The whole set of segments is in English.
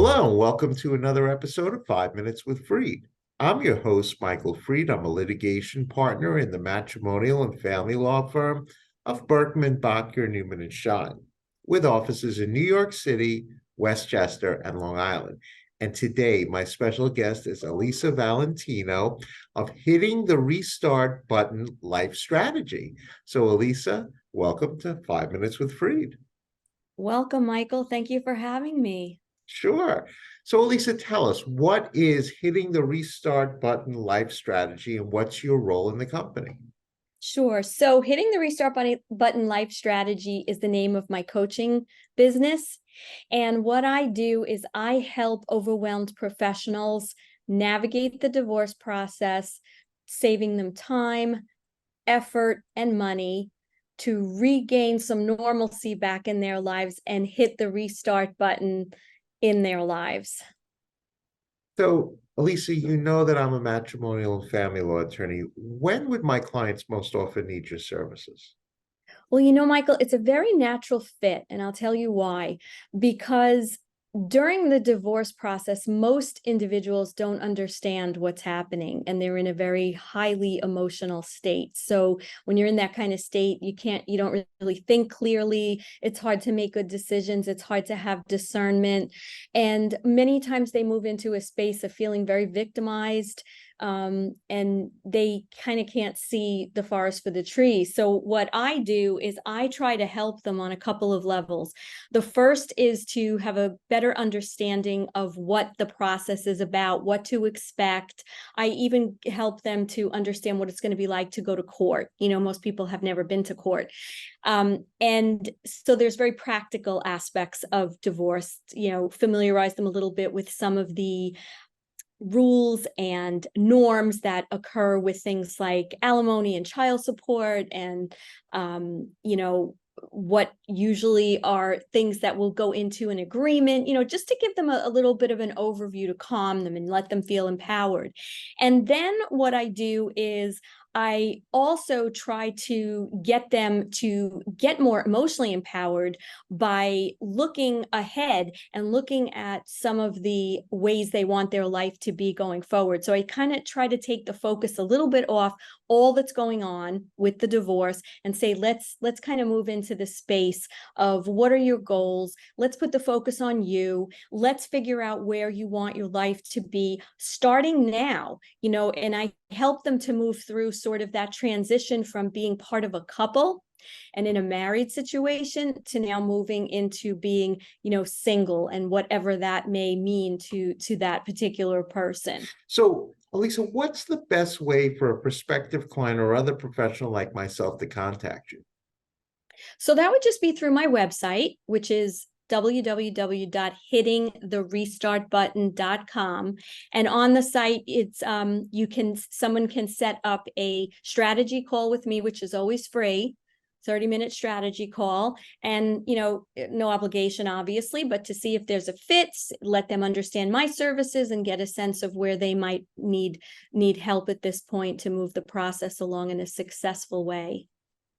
Hello, and welcome to another episode of 5 Minutes with Freed. I'm your host, Michael Freed. I'm a litigation partner in the matrimonial and family law firm of Berkman, Bachler, Newman, and Schein, with offices in New York City, Westchester, and Long Island. And today, my special guest is Elisa Valentino of Hitting the Restart Button Life Strategy. So, Elisa, welcome to 5 Minutes with Freed. Welcome, Michael. Thank you for having me. Sure. So, Elisa, tell us, what is Hitting the Restart Button Life Strategy and what's your role in the company? Sure. So, Hitting the Restart Button Life Strategy is the name of my coaching business. And what I do is I help overwhelmed professionals navigate the divorce process, saving them time, effort, and money to regain some normalcy back in their lives and hit the restart button in their lives. So, Elisa, you know that I'm a matrimonial and family law attorney. When would my clients most often need your services? Well, Michael, it's a very natural fit, and I'll tell you why. Because during the divorce process, most individuals don't understand what's happening, and they're in a very highly emotional state. So when you're in that kind of state, you don't really think clearly. It's hard to make good decisions. It's hard to have discernment. And many times they move into a space of feeling very victimized, and they kind of can't see the forest for the trees. So what I do is I try to help them on a couple of levels. The first is to have a better understanding of what the process is about, what to expect. I even help them to understand what it's going to be like to go to court. Most people have never been to court. And so there's very practical aspects of divorce, familiarize them a little bit with some of the rules and norms that occur with things like alimony and child support, and what usually are things that will go into an agreement, just to give them a little bit of an overview to calm them and let them feel empowered. And then what I do is I also try to get them to get more emotionally empowered by looking ahead and looking at some of the ways they want their life to be going forward. So I kind of try to take the focus a little bit off all that's going on with the divorce and say, let's kind of move into the space of what are your goals? Let's put the focus on you. Let's figure out where you want your life to be starting now, and I help them to move through sort of that transition from being part of a couple and in a married situation to now moving into being, single, and whatever that may mean to that particular person. So, Elisa, what's the best way for a prospective client or other professional like myself to contact you? So that would just be through my website, which is www.hittingtherestartbutton.com. And on the site, it's someone can set up a strategy call with me, which is always free. 30-minute strategy call, and no obligation, obviously, but to see if there's a fit, let them understand my services and get a sense of where they might need help at this point to move the process along in a successful way.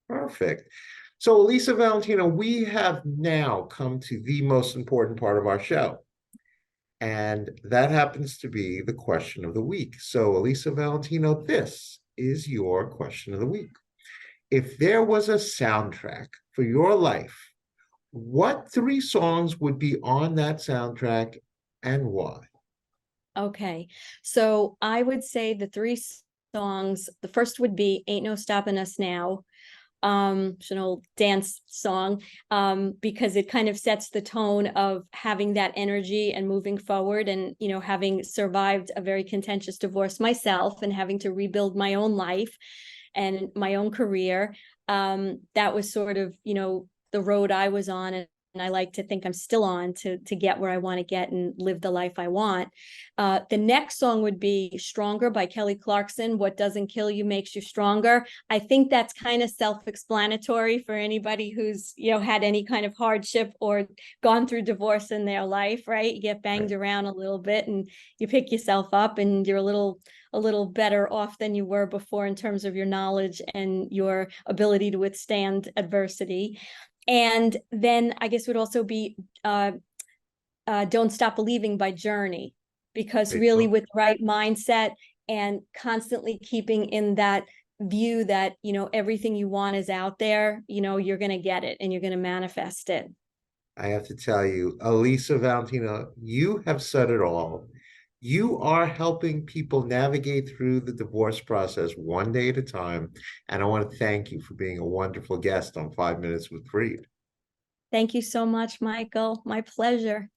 Perfect. So, Elisa Valentino, we have now come to the most important part of our show, and that happens to be the question of the week. So, Elisa Valentino, this is your question of the week. If there was a soundtrack for your life, what three songs would be on that soundtrack and why? Okay, so I would say the three songs, the first would be Ain't No Stopping Us Now. It's an old dance song, because it kind of sets the tone of having that energy and moving forward, and having survived a very contentious divorce myself and having to rebuild my own life and my own career. That was sort of the road I was on, and I like to think I'm still on to get where I want to get and live the life I want. The next song would be Stronger by Kelly Clarkson. What doesn't kill you makes you stronger. I think that's kind of self-explanatory for anybody who's had any kind of hardship or gone through divorce in their life, right? You get banged around a little bit and you pick yourself up, and you're a little better off than you were before in terms of your knowledge and your ability to withstand adversity. And then I guess would also be Don't Stop Believing by Journey, because Great really book. with the right mindset and constantly keeping in that view that, everything you want is out there, you're going to get it and you're going to manifest it. I have to tell you, Elisa Valentino, you have said it all. You are helping people navigate through the divorce process one day at a time. And I want to thank you for being a wonderful guest on 5 Minutes with Freed. Thank you so much, Michael. My pleasure.